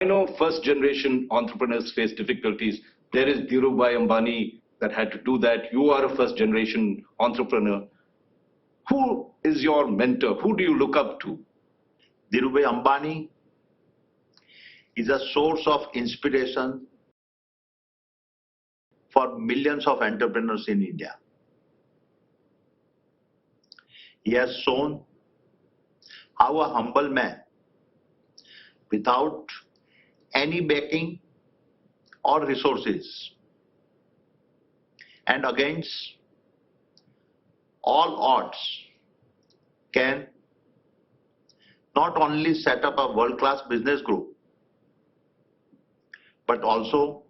I know first generation entrepreneurs face difficulties. There is Dhirubhai Ambani that had to do that. You are a first generation entrepreneur. Who is your mentor? Who do you look up to? Dhirubhai Ambani is a source of inspiration for millions of entrepreneurs in India. He has shown how a humble man, without any backing or resources, and against all odds, can not only set up a world-class business group, but also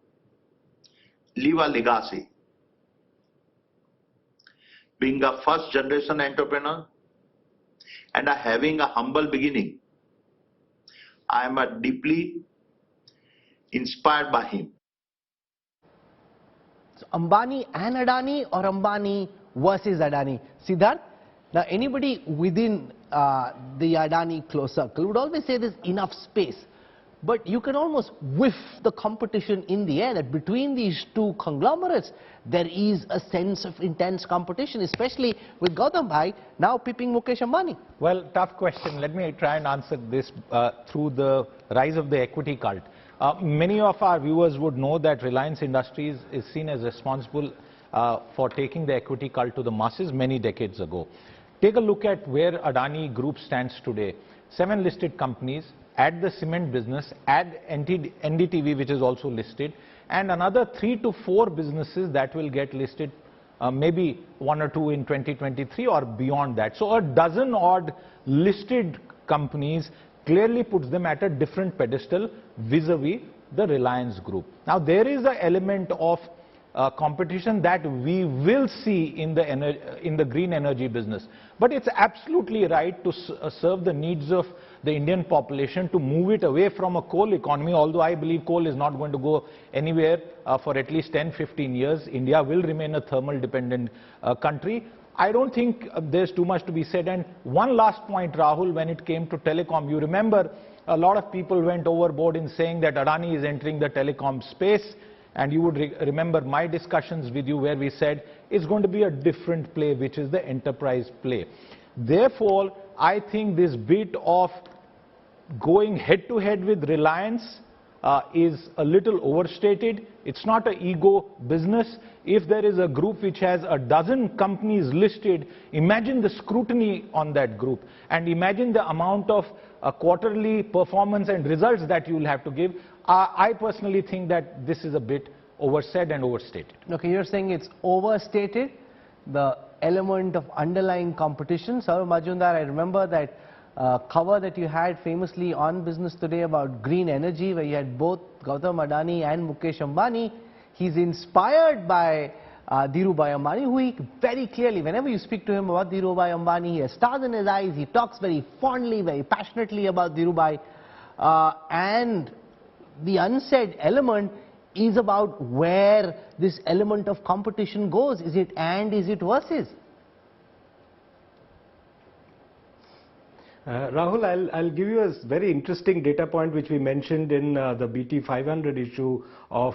leave a legacy. Being a first generation entrepreneur and having a humble beginning, I am deeply inspired by him. So Ambani and Adani, or Ambani versus Adani? Siddharth, now anybody within the Adani close circle would always say there's enough space. But you can almost whiff the competition in the air, that between these two conglomerates, there is a sense of intense competition, especially with Gautam Bhai now pipping Mukesh Ambani. Well, tough question. Let me try and answer this through the rise of the equity cult. Many of our viewers would know that Reliance Industries is seen as responsible for taking the equity cult to the masses many decades ago. Take a look at where Adani Group stands today. 7 listed companies, add the cement business, add NDTV, which is also listed, and another 3 to 4 businesses that will get listed, maybe 1 or 2 in 2023 or beyond that. So a dozen odd listed companies clearly puts them at a different pedestal vis-a-vis the Reliance Group. Now there is an element of competition that we will see in the green energy business. But it's absolutely right to serve the needs of the Indian population, to move it away from a coal economy, although I believe coal is not going to go anywhere for at least 10-15 years. India will remain a thermal dependent country. I don't think there's too much to be said. And one last point, Rahul, when it came to telecom, you remember a lot of people went overboard in saying that Adani is entering the telecom space. And you would remember my discussions with you where we said it's going to be a different play, which is the enterprise play. Therefore, I think this bit of going head-to-head with Reliance is a little overstated. It's not an ego business. If there is a group which has a dozen companies listed, imagine the scrutiny on that group, and imagine the amount of quarterly performance and results that you will have to give. I personally think that this is a bit oversaid and overstated. Okay, you're saying it's overstated, the element of underlying competition. Saurav Majumdar, I remember that cover that you had famously on Business Today about green energy, where you had both Gautam Adani and Mukesh Ambani. He's inspired by Dhirubhai Ambani, who he very clearly, whenever you speak to him about Dhirubhai Ambani, he has stars in his eyes. He talks very fondly, very passionately about Dhirubhai. And the unsaid element is about where this element of competition goes. Is it and, is it versus? Rahul, I'll give you a very interesting data point which we mentioned in the BT 500 issue of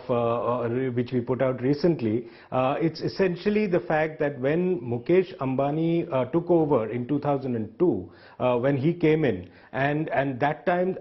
which we put out recently. It's essentially the fact that when Mukesh Ambani took over in 2002, when he came in, and at that time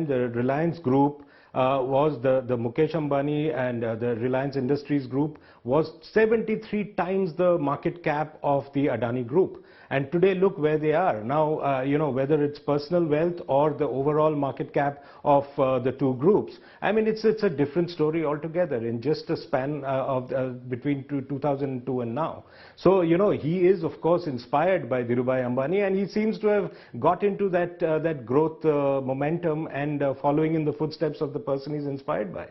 the Reliance Group was the Mukesh Ambani and the Reliance Industries Group was 73 times the market cap of the Adani Group. And today look where they are. Now, you know, whether it's personal wealth or the overall market cap of the two groups. I mean, it's a different story altogether in just a span of between 2002 and now. So, you know, he is, of course, inspired by Dhirubhai Ambani, and he seems to have got into that growth momentum and following in the footsteps of the person he's inspired by.